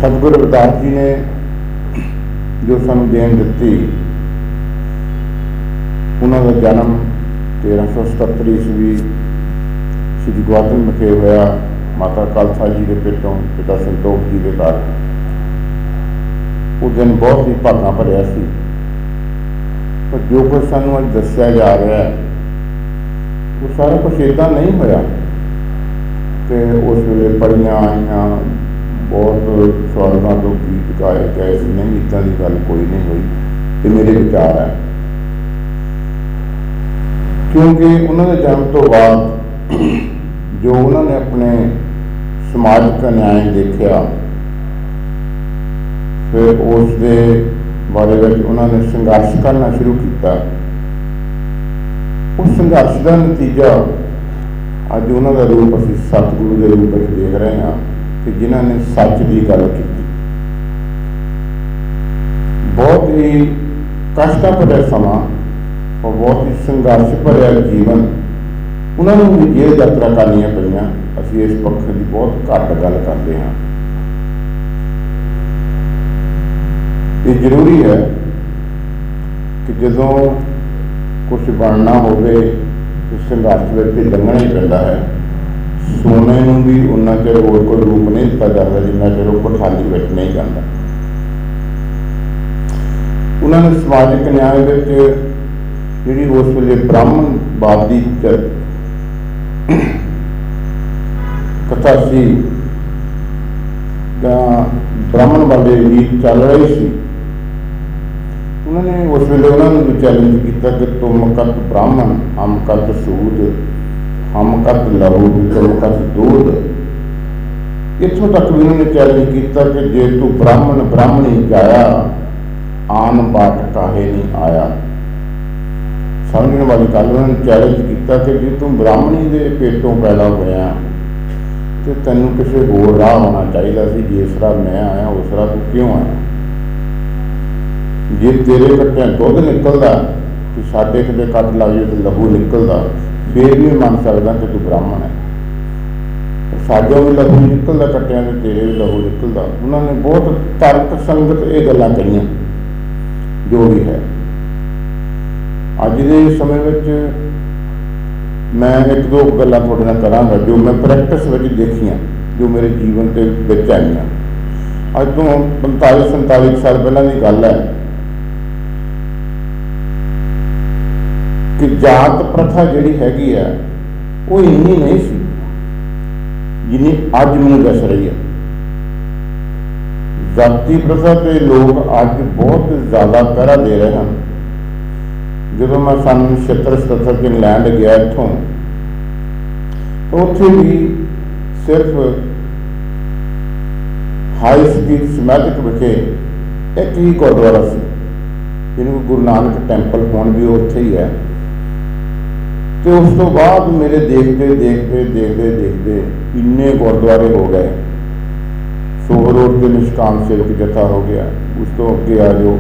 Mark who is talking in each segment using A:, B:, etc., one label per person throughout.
A: सतगुरु रविदास जी ने जो सानू देन दिती, उन्होंने जन्म 1377 ईस्वी श्री गवादन विखे होया माता खालसा जी के पेटों पिता संतोख जी के घर। उस दिन बहुत ही भागा भरिया सी, पर जो कुछ सानू अज दस्या जा रहा है वो सारा कुछ इदा नहीं होया कि उस वेले पढ़िया आईया बहुत स्वर्गां तो गीत गाए गए। नहीं, इदा की गल कोई नहीं हुई। तो मेरे विचार है, क्योंकि उन्होंने जन्म तो बाद जो उन्होंने अपने समाजिक न्याय देखा, फिर उस दे बारे में उन्होंने संघर्ष करना शुरू किया। उस संघर्ष का नतीजा अज उन्होंने रूप असीं सतगुरु के रूप में देख रहे हैं कि जिन्होंने सच की गल की। बहुत ही कष्ट भरिया समा और बहुत ही संघर्ष भरिया जीवन उन्होंने भी जेल यात्रा करनी पईयां। असीं इस पक्ष की बहुत घट गल करते हैं। ये जरूरी है कि जदों कुछ बनना होवे तो संघर्ष में लंघना ही पैंदा है। सोने नूं भी उन्ना चिर होर कोई रूप नहीं दिता जाता जिन्ना चिर वो खाली बैठ नहीं जाता। उन्होंने समाजिक न्याय विच जिहड़ी उस वेले ब्राह्मणवादी कथा सी, ब्राह्मण वाले रीत चल रही सी, उन्होंने उस वेले उन्होंने चैलेंज किया कि तुम कत ब्राह्मण हम कत सूद, हम कत लहू तुम कत दूध। इतों तक भी उन्होंने चैलेंज किया कि जे तू ब्राह्मण ब्राह्मणी जाया आन बाट काहे नहीं आया। समझने वाली गल उन्होंने चैलेंज किया कि जे तू ब्राह्मणी के पेटों पैदा होया तो तैनू किसी होर राह होना चाहिए सी। जिस राह मैं आया उस राह तू क्यों आया। जे तेरे कट्टिया दुध निकलता तो साढ़े कितने कट लग जाए तो लहू निकलता, फिर भी मन सकता कि तू ब्राह्मण है। साडों भी लहू निकलता कट्टिया तो तेरे भी लहू निकलता। उन्होंने बहुत तर्क संगत ये गल्लां कहियां जो भी है। अज के समय में मैं एक दो गल्लां तुहाडे नाल करांगा जो मैं प्रैक्टिस में देखियां, जो मेरे जीवन के विच आईयां। अज तो 45-47 साल पहला की गल है कि जात प्रथा जिहड़ी हैगी है वो इन्नी नहीं सी जिन्नी अज मैनूं दस रही है। जाति प्रथा के लोग अज बहुत ज़्यादा पहरा दे रहे हैं। जो मैं सन 76-77 च इंग्लैंड गया इतों, तो उत्थे भी सिर्फ हाई स्ट्रीट समैतिक विखे एक ही गुरुद्वारा से, जिन्होंने गुरु नानक टैंपल फोन भी उत्थे ही है। तो उस तो बाद मेरे देखते देखते देखते देखते इन्ने गुरुद्वारे हो गए। सोह रोड के निष्काम सेवक जत्था हो गया, उस तो अगे आ जाओ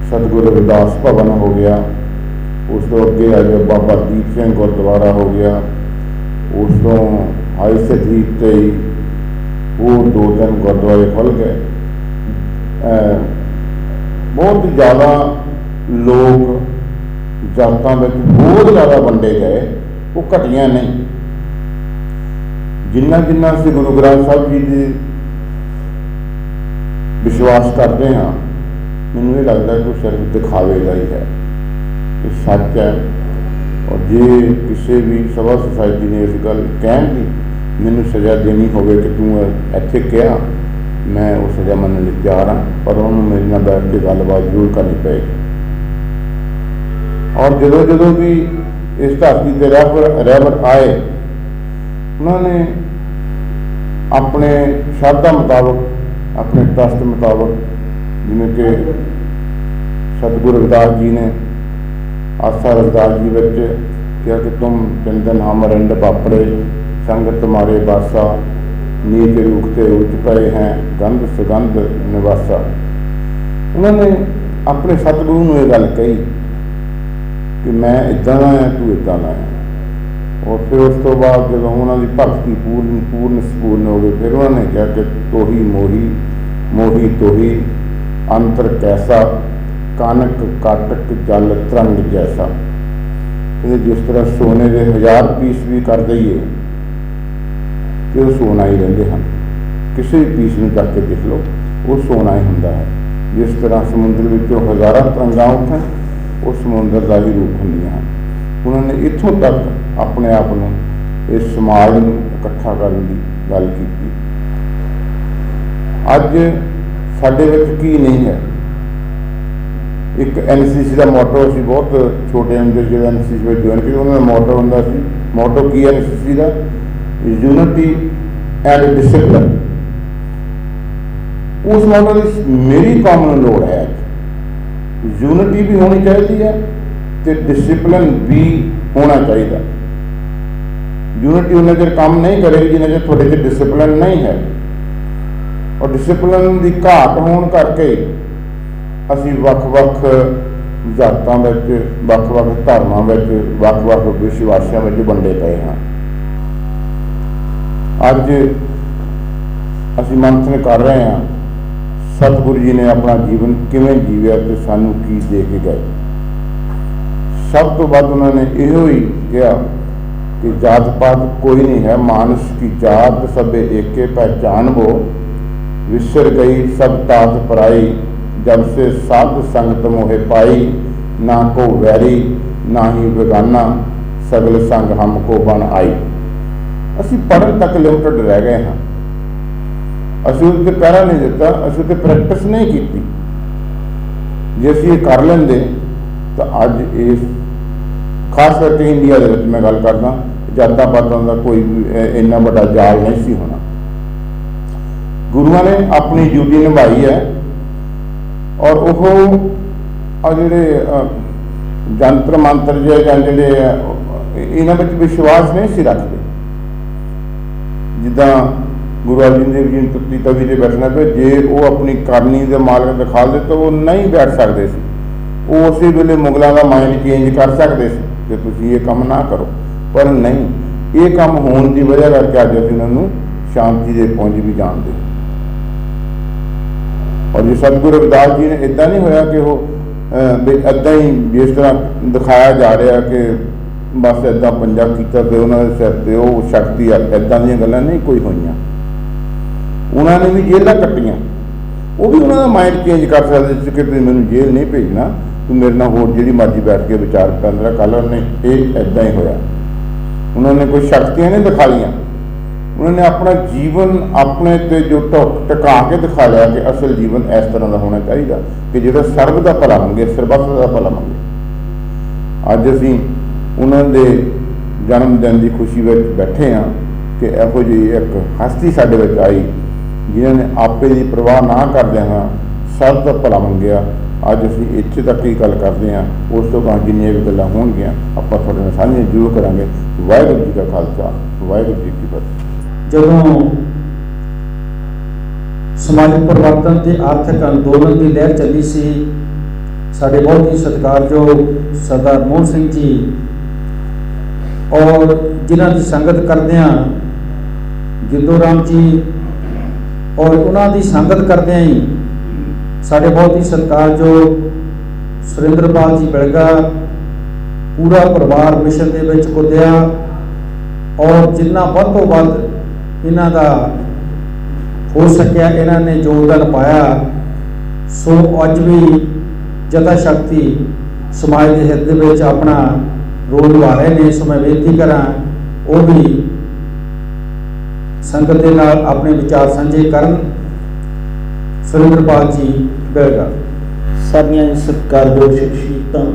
A: सतगुरु रविदास भवन हो गया, उस तो अगे आ जाओ बाबा दीप सिंह गुरुद्वारा हो गया, उस तो हाई स्ट्रीट से ही वो 2-3 गुरुद्वारे खुल गए। बहुत ज़्यादा लोग जातां में बहुत ज़्यादा वंडे गए, वो घटिया नहीं। जिन्ना जिन्ना असीं गुरु ग्रंथ साहब जी की विश्वास करते हैं, मैनूं ये लगता है कि सिर्फ दिखावे का ही है, ये सच है। और जे किसी भी सभा सोसाइटी ने इस गल कहण दी मैनूं सज़ा देनी होवे कि तूं इत्थे कहा, मैं वो सज़ा मनण लई तैयार हाँ, पर उन्होंने मेरे नाल बैठ के गलबात जरूर करनी पएगी। और जदों जदों भी इस धरती के रहबर आए, उन्होंने अपने श्रद्धा मुताबक, अपने ट्रस्ट मुताबक, जिमें कि सतगुरु रविदास जी ने आस्था रविदास जी विच कहा कि तुम चंदन हम रंड बापड़े संग तुम्हारे बासा नीच रूखते उच पए हैं गंध सुगंध निवासा। उन्होंने अपने सतगुरु ने यह गल कही कि मैं इदा का है, तू इदा का है। और फिर उस तो बाद जब उन्होंने भगती पूर्ण संपूर्ण हो गई, फिर उन्होंने कहा कि तोही मोही मोही तोही अंतर कैसा, कानक काटक जल तरंग जैसा। कहते जिस तरह सोने के 1000 पीस भी कर दईए तो सोना ही रहते हैं, किसी भी पीस में चक के देख लो वो सोना ही होंदा है। जिस तरह समुद्र विचों हज़ारां तरंगां उठन वो समुद्र का ही रूप होंदियां हैं। उन्होंने इत्थों तक अपने आप को इस समाज को इकट्ठा करने की गल की। अज साडे विच की नहीं है। एक NCC का मोटो असीं बहुत छोटे होंदे जो NCC में ज्वाइन किया, उन्होंने मोटो होंदा सी, मोटो की NCC का यूनिटी एंड डिसिप्लिन। उस मोटो की मेरी कॉमन लोड़ है। यूनिटी भी होनी चाहिए है तो डिसिप्लिन भी होना चाहिए। यूनिटी उन्हें चर काम नहीं करेगी जिन्हें चर थोड़े चर डिसिप्लिन नहीं है, और डिसिप्लिन की घाट होने करके असी वख-वख जातां विच, वख-वख धर्मां विच, वख-वख विश्वासियां विच वंडे पए हैं। अज असी मंथन कर रहे हैं सतगुरु जी ने अपना जीवन किवें जीविया तो सानू की दे के गए। सब तो बाद उन्होंने इहो ही कहा कि जात पात कोई नहीं है, मानस की जात सबे एके पहचान वो, विसर गई सब तात पराई, जब से साध संगत मोहे पाई, ना को वैरी ना ही बेगाना, सगल संग हमको बन आई। असी पढ़न तक लिमिटेड रह गए हैं, असी उससे पहरा नहीं दिता, असी तो प्रैक्टिस नहीं की। जे असी ये कर लेंदे तो अज इस खास करके इंडिया के मैं गल करदा जातां पातां का कोई इन्ना बड़ा जाल नहीं सी होना। गुरुआं ने अपनी ड्यूटी निभाई है, और वो जिहड़े जंतर मंत्र जिहड़े इन्हां विच विश्वास नहीं सी रखते। जिद्दां गुरु अर्जन देव जी तत्ती तवी से बैठना पे, जे वो अपनी करनी के मालक दिखा दे तो वो नहीं बैठ सकते सी। वो उसी वेले मुगलों का माइंड चेंज कर सकते थे कि तुसीं ये काम ना करो, पर नहीं, ये काम होने की वजह करके अज असीं उन्होंने शांति के पुंज भी जानते। और जो सतगुरु रविदास जी ने इदा नहीं होया कि वो इदा ही जिस तरह दिखाया जा रहा कि बस इदा पंजा किया तो उन्होंने सिर पर वो शक्ति इदा दी गल्लां नहीं कोई हुई। उन्होंने भी जेलां कट्टियां, वो भी उन्होंने माइंड चेंज कर सकते कि तुसीं मैनूं जेल नहीं भेजना, तू मेरे नाल होर जिहड़ी मर्जी बैठ के विचार करना। कल उन्हें ये इदा ही होया, उन्होंने कोई शक्तियां नहीं दिखाइयां, उन्होंने अपना जीवन अपने ते जो टका के दिखा लिया कि असल जीवन इस तरह का होना चाहिए कि जो सर्व का भला मंगे, सर्वस्व का भला मंगे। अज असी उन्होंने जन्मदिन की खुशी में बैठे हाँ कि इहो जी एक हस्ती साडे विच आई जिन्होंने आपे की परवाह ना करदे हाँ सब का भला मंगिया। अज असी इत्थे तक ही गल करते हैं, उस तो बाद जिन्नियां भी गल्लां होणगीਆਂ आपां तुहाडे नाल साझीआं जरूर करांगे। वाहिगुरू जी का खालसा, वाहिगुरू जी की फतेह।
B: ਜਦੋਂ ਸਮਾਜਿਕ ਪਰਿਵਰਤਨ ਤੇ ਆਰਥਿਕ ਅੰਦੋਲਨ ਦੀ ਲਹਿਰ ਚੱਲੀ ਸੀ, ਸਾਡੇ ਬਹੁਤ ਹੀ ਸਤਿਕਾਰਯੋਗ ਸਰਦਾਰ ਮੋਹਨ ਸਿੰਘ ਜੀ ਔਰ ਜਿਨ੍ਹਾਂ ਦੀ ਸੰਗਤ ਕਰਦਿਆਂ ਗਿੱਦੋ ਰਾਮ ਜੀ ਔਰ ਉਹਨਾਂ ਦੀ ਸੰਗਤ ਕਰਦਿਆਂ ਹੀ ਸਾਡੇ ਬਹੁਤ ਹੀ ਸਤਿਕਾਰਯੋਗ ਸੁਰਿੰਦਰਪਾਲ ਜੀ ਬਿਲਗਾ ਪੂਰਾ ਪਰਿਵਾਰ ਮਿਸ਼ਨ ਦੇ ਵਿੱਚ ਕੁੱਦਿਆ, ਔਰ ਜਿੰਨਾ ਵੱਧ ਤੋਂ ਵੱਧ इन्हां दा हो सकिया इन्होंने योगदान पाया। सो अज भी जथा शक्ति समाज के हित में अपना रोल निभा रहे हैं। सो मैं बेनती करा वो भी संगत के नाल अपने विचार साझे करन। सुरिंदरपाल जी बेलगा।
C: सारियां सत्कारयोग शख्सियतां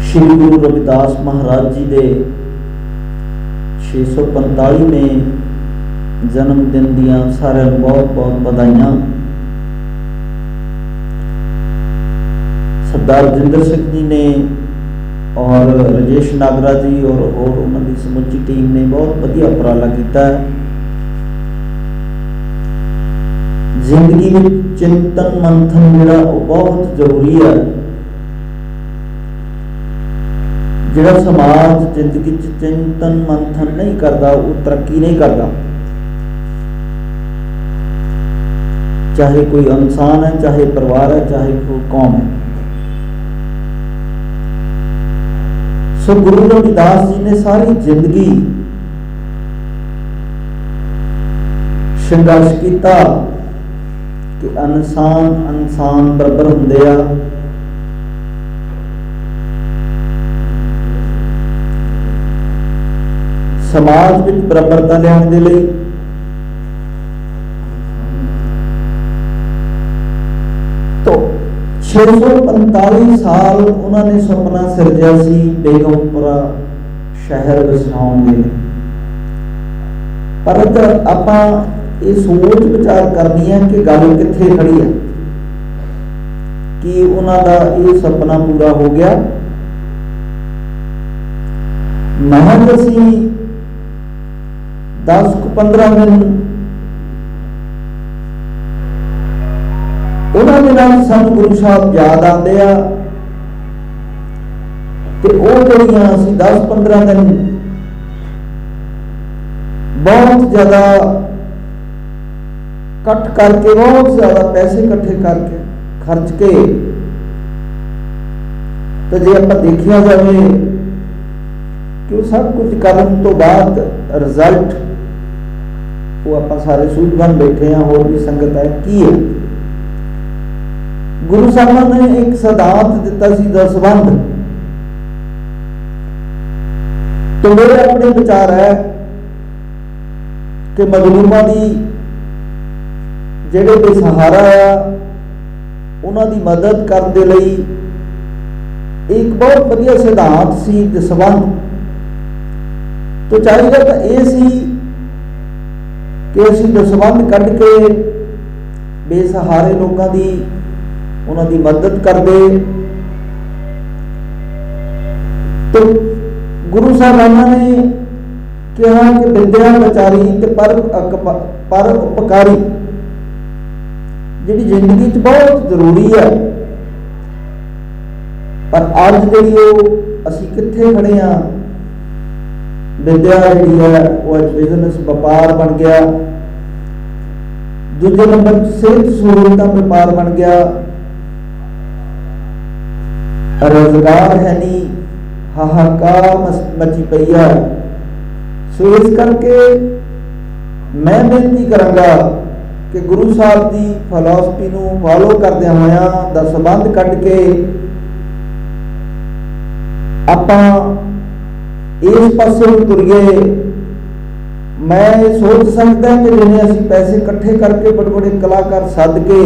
C: श्री गुरु रविदास महाराज जी के 645वें जन्मदिन दियां सारिਆਂ ਨੂੰ बहुत बहुत बधाइयां। सरदार रजिंदर सिंह जी ने और राजेश नागरा जी और उन्होंने समुची टीम ने बहुत वधिया उपराला किया। जिंदगी में चिंतन मंथन जिहड़ा बहुत जरूरी है। जिहड़ा समाज जिंदगी चिंतन मंथन नहीं करता वो तरक्की नहीं करता। चाहे कोई इंसान है, चाहे परिवार है, चाहे कोई कौम है। सो गुरु रविदास जी ने सारी जिंदगी संघर्ष किया कि इंसान बराबर हुंदे आ। समाज में बराबरता लियाने दे लई तो 645 साल उन्होंने सुपना सिरजा सी बेगमपुरा शहर वसाउण दे। पर आपां ये सोच विचार करनी है कि गल कित्थे खड़ी है, कि उन्हों का ये सपना पूरा हो गया। महज असीं 10-15 दिन उन्होंने नाल सानूं गुरु साहब याद आते आ ते ओह जड़ियां असीं 10-15 दिन बहुत ज़्यादा कट करके, बहुत ज़्यादा पैसे इकट्ठे करके खर्च के, तो जे आपां देखिया जाए कि वो सब कुछ करन तो बाद रिजल्ट वो आप सारे सूझबन बैठे हैं, होर भी संगत है की है। गुरु साहब ने एक सिद्धांत दिता सी दसबंध। तो मेरे अपने विचार है कि मजलूमां दी ਜਿਹੜੇ बेसहारा आ उन्हां दी मदद करने दे लई एक बहुत वधिया सिद्धांत सी दसबंध। तो चाहिए तो ये सी कि असीं दसबंध कढ़ के बेसहारे लोगों की उन्हां दी मदद करदे। तो गुरु साहिबाना ने कहा कि विद्या विचारी ते पर उपकारी जिहड़ी जिंदगी च बहुत जरूरी है। पर अज जिहड़ी असीं कित्थे खड़े हाँ, विद्या जिहड़ी है वो अज बिजनेस व्यापार बन गया। दूजे नंबर सेहत सहूलतां व्यापार बन गया, रोजगार है नहीं, हाहाकार मची पई है। सो इस करके मैं बेनती करांगा कि गुरु साहब की फिलॉसफी नूं फॉलो करदे होया दसबंध कढ़ के आपां इस पासे तुरीए। मैं सोच सकता कि जिन्हें असीं पैसे इकट्ठे करके बड़े बड़े कलाकार सद के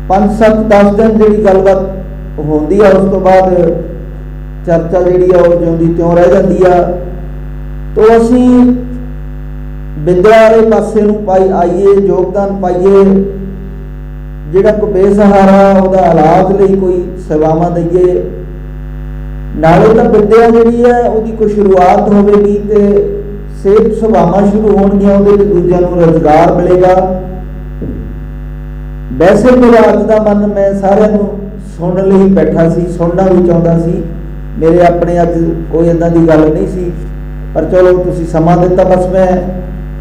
C: 5-7-10 दिन जिहड़ी गलबात होंदी है, उस तो बाद चर्चा जिहड़ी है वो जिउंदी त्यों रह जाती है। तो असीं विद्या वाले पासे नूं पाई आईए, योगदान पाइए, जिहड़ा कोई बेसहारा उहदा इलाज लई कोई सेवावां दईए। नाले तो विद्या जिहड़ी है उहदी कोई शुरुआत होवेगी ते सेहत सेवावां शुरू होणगीआं, उहदे दूजिआं नूं रोजगार मिलेगा। वैसे मेरा अज दा मन मैं सारिआं नूं सुणन लई बैठा सी, सुणना भी चाहुंदा सी। मेरे अपने अज कोई इदां दी गल नहीं सी, पर चलो तुसीं समां दित्ता। बस मैं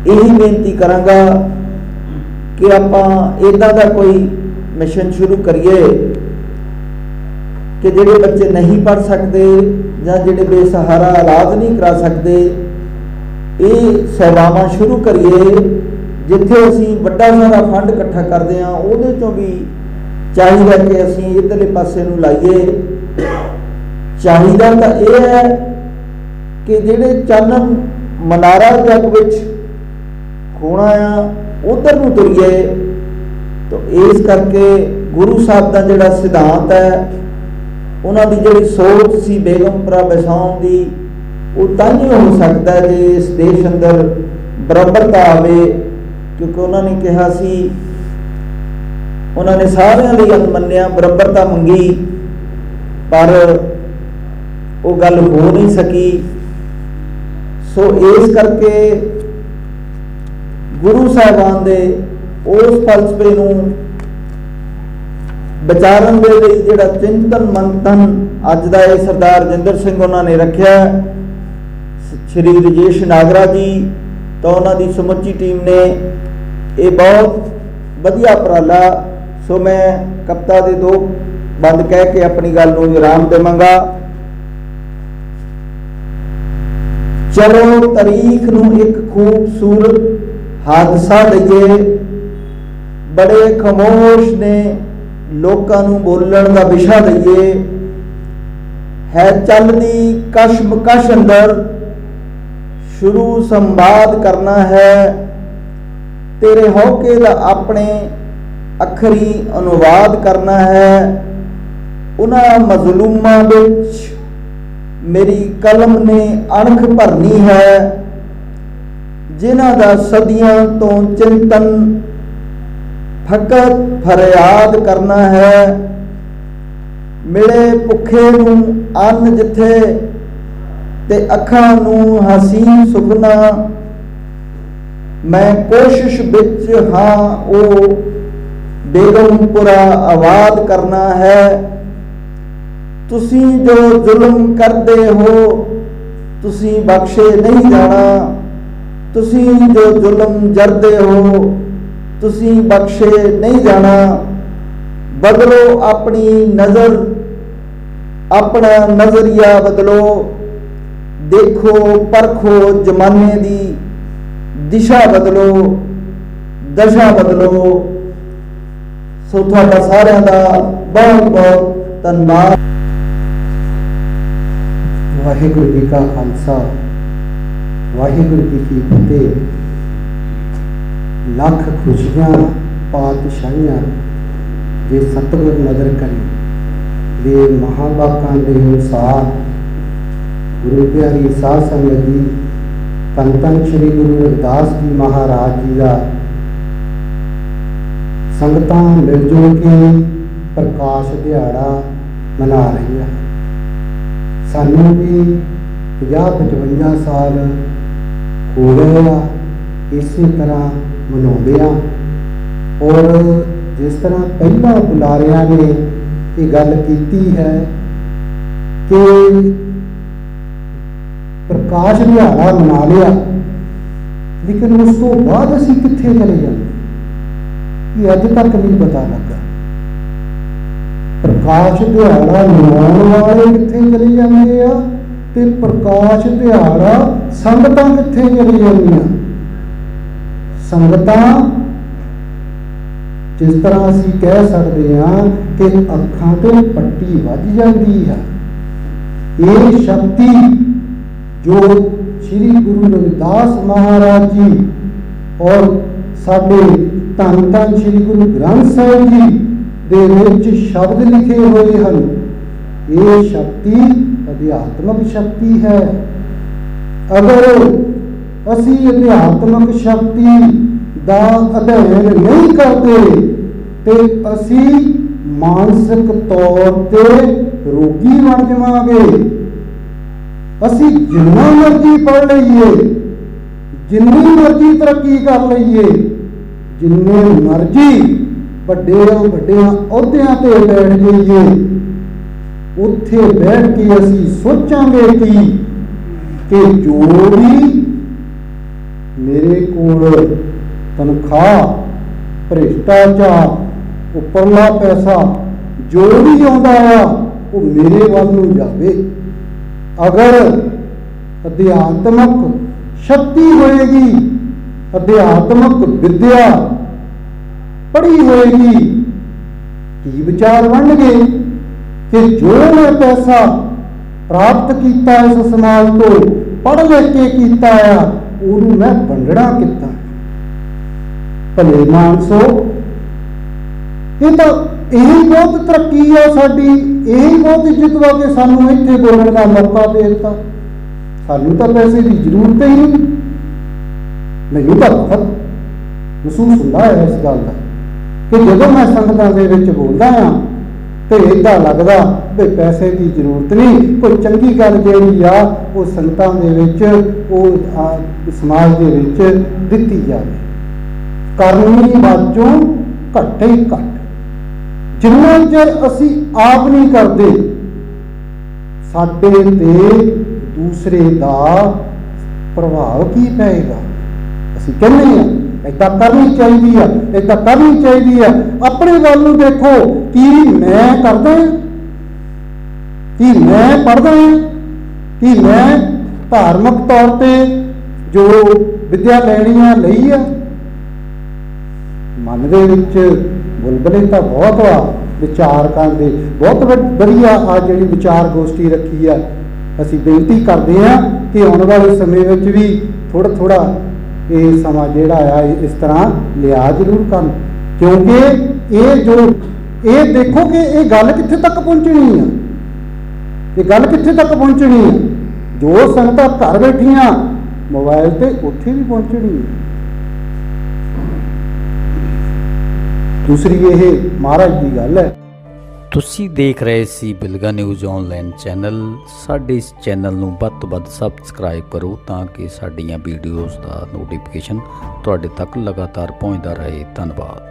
C: यही बेनती करांगा कि आपां इदां दा कोई मिशन शुरू करिए कि जिहड़े बच्चे नहीं पढ़ सकते जां जिहड़े बेसहारा इलाज नहीं करा सकते, ये सेवावां शुरू करिए जिथे असीं वड्डा सारा फंड इकट्ठा करदे हां, उहदे चों भी चाहिदा कि असीं इधरले पासे नूं लाइए। चाहिदा तां इह है कि जिहड़े चानन मनारा जग विच होना आ उधर नूं तुरीए। तो इस करके गुरु साहब का जिहड़ा सिद्धांत है, उन्हां दी जिहड़ी सोच सी बेगमपुरा बसाउण दी, वो तांहियों हो सकता है कि इस देश अंदर बराबरता आवे। क्योंकि उन्होंने कहा सी, उन्होंने सारिਆਂ ਲਈ अनमन्निया बराबरता मंगी, पर वो गल हो नहीं सकी। सो इस करके गुरु साहिबान दे उस फलसफे नूं विचारन दे लई जिहड़ा चिंतन मंथन अज दा ये सरदार रजिंदर सिंह उन्होंने रखिया, श्री राजेश नागरा जी तो उन्हों की समुची टीम ने ये बहुत ਵਧੀਆ ਉਪਰਾਲਾ। ਸੋ ਮੈਂ ਕਵਿਤਾ ਦੇ 2 ਬੰਦ ਕਹਿ ਕੇ ਆਪਣੀ ਗੱਲ ਨੂੰ ਵਿਰਾਮ ਦੇਵਾਂਗਾ। ਚਲੋ ਤਾਰੀਖ ਨੂੰ ਇੱਕ ਖੂਬਸੂਰਤ ਹਾਦਸਾ ਦਈਏ, ਬੜੇ ਖਾਮੋਸ਼ ਨੇ ਲੋਕਾਂ ਨੂੰ ਬੋਲਣ ਦਾ ਵਿਸ਼ਾ ਦਈਏ। ਹੈ ਚੱਲਦੀ ਕਸ਼ਮਕਸ਼ ਅੰਦਰ, ਸ਼ੁਰੂ ਸੰਵਾਦ ਕਰਨਾ ਹੈ, ਤੇਰੇ ਹੌਕੇ ਦਾ ਆਪਣੇ ਅੱਖਰੀ ਅਨੁਵਾਦ ਕਰਨਾ ਹੈ। ਉਹਨਾਂ ਮਜ਼ਲੂਮਾਂ ਵਿੱਚ ਮੇਰੀ ਕਲਮ ਨੇ ਅਣਖ ਭਰਨੀ ਹੈ, ਜਿਨ੍ਹਾਂ ਦਾ ਸਦੀਆਂ ਤੋਂ ਚਿੰਤਨ ਫਕਤ ਫਰਿਆਦ ਕਰਨਾ ਹੈ। ਮਿਲੇ ਭੁੱਖੇ ਨੂੰ ਅੰਨ ਜਿੱਥੇ ਤੇ ਅੱਖਾਂ ਨੂੰ ਹਸੀਨ ਸੁਪਨਾ, ਮੈਂ ਕੋਸ਼ਿਸ਼ ਵਿੱਚ ਹਾਂ ਉਹ ਬੇਗਮਪੁਰਾ ਆਬਾਦ ਕਰਨਾ ਹੈ। ਤੁਸੀਂ ਜੋ ਜ਼ੁਲਮ ਕਰਦੇ ਹੋ ਤੁਸੀਂ ਬਖਸ਼ੇ ਨਹੀਂ ਜਾਣਾ, ਤੁਸੀਂ ਜੋ ਜ਼ੁਲਮ ਜਰਦੇ ਹੋ ਤੁਸੀਂ ਬਖਸ਼ੇ ਨਹੀਂ ਜਾਣਾ। ਬਦਲੋ ਆਪਣੀ ਨਜ਼ਰ, ਆਪਣਾ ਨਜ਼ਰੀਆ ਬਦਲੋ, ਦੇਖੋ ਪਰਖੋ ਜ਼ਮਾਨੇ ਦੀ ਦਿਸ਼ਾ ਬਦਲੋ, ਦਸ਼ਾ ਬਦਲੋ। ਸੋ ਤੁਹਾਡਾ ਸਾਰਿਆਂ ਦਾ ਬਹੁਤ ਬਹੁਤ ਧੰਨਵਾਦ।
D: ਵਾਹਿਗੁਰੂ ਜੀ ਕਾ ਖਾਲਸਾ, ਵਾਹਿਗੁਰੂ ਜੀ ਕੀ ਫਤਿਹ। ਲੱਖ ਖੁਸ਼ੀਆਂ ਪਾਤਸ਼ਾਹੀਆਂ ਜੇ ਸਤਿਗੁਰ ਨਜ਼ਰ ਕਰੇ ਦੇ ਮਹਾਂਵਾਕਾਂ ਦੇ ਅਨੁਸਾਰ ਗੁਰੂ ਪਿਆਰੀ ਸਾਧ ਸੰਗਤ ਜੀ, ਧੰਨ ਧੰਨ ਸ੍ਰੀ ਗੁਰੂ ਰਵਿਦਾਸ ਜੀ ਮਹਾਰਾਜ ਜੀ ਦਾ ਸੰਗਤਾਂ ਮਿਲ ਜੁਲ ਕੇ ਪ੍ਰਕਾਸ਼ ਦਿਹਾੜਾ ਮਨਾ ਰਹੀਆਂ। ਸਾਨੂੰ ਵੀ 50-55 ਸਾਲ ਹੋ ਗਏ ਆ ਇਸੇ ਤਰ੍ਹਾਂ ਮਨਾਉਂਦੇ ਆ। ਔਰ ਜਿਸ ਤਰ੍ਹਾਂ ਪਹਿਲਾਂ ਬੁਲਾਰਿਆਂ ਨੇ ਇਹ ਗੱਲ ਕੀਤੀ ਹੈ ਕਿ ਪ੍ਰਕਾਸ਼ ਦਿਹਾੜਾ ਮਨਾ ਲਿਆ, ਲੇਕਿਨ ਉਸ ਤੋਂ ਬਾਅਦ ਅਸੀਂ ਕਿੱਥੇ ਚਲੇ ਜਾਂਦੇ ਇਹ ਅੱਜ ਤੱਕ ਨਹੀਂ ਪਤਾ ਲੱਗਾ। ਪ੍ਰਕਾਸ਼ ਦਿਹਾੜਾ ਮਨਾਉਣ ਵਾਲੇ ਕਿੱਥੇ ਚਲੇ ਜਾਂਦੇ ਆ ਤੇ ਪ੍ਰਕਾਸ਼ ਦਿਹਾੜਾ ਸੰਗਤਾਂ ਕਿੱਥੇ ਚਲੀ ਜਾਂਦੀਆਂ। ਸੰਗਤਾਂ ਜਿਸ ਤਰ੍ਹਾਂ ਅਸੀਂ ਕਹਿ ਸਕਦੇ ਹਾਂ ਕਿ ਅੱਖਾਂ ਤੇ ਪੱਟੀ ਵੱਜ ਜਾਂਦੀ ਹੈ। ਇਹ ਸ਼ਕਤੀ ਜੋ ਸ੍ਰੀ ਗੁਰੂ ਰਵਿਦਾਸ ਮਹਾਰਾਜ ਜੀ ਔਰ ਸਾਡੇ ਧੰਨ ਧੰਨ ਸ੍ਰੀ ਗੁਰੂ ਗ੍ਰੰਥ ਸਾਹਿਬ ਜੀ ਦੇ ਵਿੱਚ ਸ਼ਬਦ ਲਿਖੇ ਹੋਏ ਹਨ, ਇਹ ਸ਼ਕਤੀ ਅਧਿਆਤਮਕ ਸ਼ਕਤੀ ਹੈ। ਅਗਰ ਅਸੀਂ ਅਧਿਆਤਮਕ ਸ਼ਕਤੀ ਦਾ ਅਧਿਐਨ ਨਹੀਂ ਕਰਦੇ ਤੇ ਅਸੀਂ ਮਾਨਸਿਕ ਤੌਰ ਤੇ ਰੋਗੀ ਬਣ ਜਾਵਾਂਗੇ। ਅਸੀਂ ਜਿੰਨਾ ਮਰਜ਼ੀ ਪੜ੍ਹ ਲਈਏ, ਜਿੰਨੀ ਮਰਜ਼ੀ ਤਰੱਕੀ ਕਰ ਲਈਏ, ਜਿੰਨੇ ਮਰਜ਼ੀ ਵੱਡਿਆਂ ਅਹੁਦਿਆਂ ਤੇ ਬੈਠ ਜਾਈਏ, ਉੱਥੇ ਬੈਠ ਕੇ ਅਸੀਂ ਸੋਚਾਂਗੇ ਕਿ ਜੋ ਵੀ ਮੇਰੇ ਕੋਲ ਤਨਖਾਹ, ਭ੍ਰਿਸ਼ਟਾਚਾਰ, ਉੱਪਰਲਾ ਪੈਸਾ ਜੋ ਵੀ ਆਉਂਦਾ ਆ ਉਹ ਮੇਰੇ ਵੱਲ ਨੂੰ ਜਾਵੇ। ਅਗਰ ਅਧਿਆਤਮਕ ਸ਼ਕਤੀ ਹੋਏਗੀ, ਅਧਿਆਤਮਕ ਵਿਦਿਆ ਪੜ੍ਹੀ ਹੋਏਗੀ, ਕੀ ਵਿਚਾਰ ਬਣਨਗੇ ਕਿ ਜੋ ਮੈਂ ਪੈਸਾ ਪ੍ਰਾਪਤ ਕੀਤਾ ਇਸ ਸਮਾਜ ਤੋਂ ਪੜ੍ਹ ਲਿਖ ਕੇ ਕੀਤਾ ਆ, ਉਹਨੂੰ ਮੈਂ ਵੰਡਣਾ ਕਿੱਦਾਂ। ਭਲੇ ਮਾਨਸੋ, ਇਹ ਤਾਂ ਇਹੀ ਬਹੁਤ ਤਰੱਕੀ ਆ ਸਾਡੀ, ਇਹੀ ਬਹੁਤ ਇੱਜ਼ਤ ਵਾ ਕਿ ਸਾਨੂੰ ਇੱਥੇ ਬੋਲਣ ਦਾ ਮੌਕਾ ਦੇ ਦਿੱਤਾ। ਸਾਨੂੰ ਤਾਂ ਪੈਸੇ ਦੀ ਜ਼ਰੂਰਤ ਹੀ ਨਹੀਂ। ਮੈਨੂੰ ਤਾਂ ਬਹੁਤ ਮਹਿਸੂਸ ਹੁੰਦਾ ਹੈ ਇਸ ਗੱਲ ਦਾ ਕਿ ਜਦੋਂ ਮੈਂ ਸੰਗਤਾਂ ਦੇ ਵਿੱਚ ਬੋਲਦਾ ਹਾਂ ਤੇ ਏਦਾਂ ਲੱਗਦਾ ਵੀ ਪੈਸੇ ਦੀ ਜ਼ਰੂਰਤ ਨਹੀਂ, ਕੋਈ ਚੰਗੀ ਗੱਲ ਜਿਹੜੀ ਆ ਉਹ ਸੰਗਤਾਂ ਦੇ ਵਿੱਚ, ਉਹ ਸਮਾਜ ਦੇ ਵਿੱਚ ਦਿੱਤੀ ਜਾਵੇ। ਕਰਨੀ ਬਾਝੋਂ ਘੱਟੇ ਘੱਟ, ਜਿੰਨਾ ਚਿਰ ਅਸੀਂ ਆਪ ਨਹੀਂ ਕਰਦੇ ਸਾਡੇ ਤੇ ਦੂਸਰੇ ਦਾ ਪ੍ਰਭਾਵ ਕੀ ਪਏਗਾ। ਅਸੀਂ ਕਹਿੰਦੇ ਹਾਂ ਏਦਾਂ ਕਰਨੀ ਚਾਹੀਦੀ ਆ, ਏਦਾਂ ਕਰਨੀ ਚਾਹੀਦੀ ਆ। ਆਪਣੇ ਵੱਲ ਨੂੰ ਦੇਖੋ, ਕੀ ਮੈਂ ਕਰਦਾ ਹਾਂ, ਕੀ ਮੈਂ ਪੜ੍ਹਦਾ ਹਾਂ, ਕੀ ਮੈਂ ਧਾਰਮਿਕ ਤੌਰ ਤੇ ਜੋ ਵਿੱਦਿਆ ਲੈਣੀ ਆ ਲਈ ਆ। ਮਨ ਦੇ ਵਿੱਚ ਬੁਲਬੁਲੇ ਤਾਂ ਬਹੁਤ ਵਾ ਵਿਚਾਰ ਕਰਨ ਦੇ, ਬਹੁਤ ਵਧੀਆ ਆ ਜਿਹੜੀ ਵਿਚਾਰ ਗੋਸ਼ਟੀ ਰੱਖੀ ਆ। ਅਸੀਂ ਬੇਨਤੀ ਕਰਦੇ ਹਾਂ ਕਿ ਆਉਣ ਵਾਲੇ ਸਮੇਂ ਵਿੱਚ ਵੀ ਥੋੜ੍ਹਾ ਥੋੜ੍ਹਾ ਇਹ ਸਮਾਂ ਜਿਹੜਾ ਆ ਇਸ ਤਰ੍ਹਾਂ ਲਿਆ ਜ਼ਰੂਰ ਕਰਨ, ਕਿਉਂਕਿ ਇਹ ਦੇਖੋ ਕਿ ਇਹ ਗੱਲ ਕਿੱਥੇ ਤੱਕ ਪਹੁੰਚਣੀ ਆ, ਇਹ ਗੱਲ ਕਿੱਥੇ ਤੱਕ ਪਹੁੰਚਣੀ ਆ। ਜੋ ਸੰਗਤਾਂ ਘਰ ਬੈਠੀਆਂ ਮੋਬਾਈਲ ਤੇ ਉੱਥੇ ਵੀ ਪਹੁੰਚਣੀ ਆ। ਦੂਸਰੀ ਇਹ ਮਹਾਰਾਜ ਦੀ ਗੱਲ ਹੈ।
E: ਤੁਸੀਂ ਦੇਖ ਰਹੇ ਸੀ ਬਿਲਗਾ ਨਿਊਜ਼ ਆਨਲਾਈਨ ਚੈਨਲ। ਸਾਡੇ ਇਸ ਚੈਨਲ ਨੂੰ ਵੱਧ ਤੋਂ ਵੱਧ ਸਬਸਕ੍ਰਾਈਬ ਕਰੋ ਤਾਂ ਕਿ ਸਾਡੀਆਂ ਵੀਡੀਓਜ਼ ਦਾ ਨੋਟੀਫਿਕੇਸ਼ਨ ਤੁਹਾਡੇ ਤੱਕ ਲਗਾਤਾਰ ਪਹੁੰਚਦਾ ਰਹੇ। ਧੰਨਵਾਦ।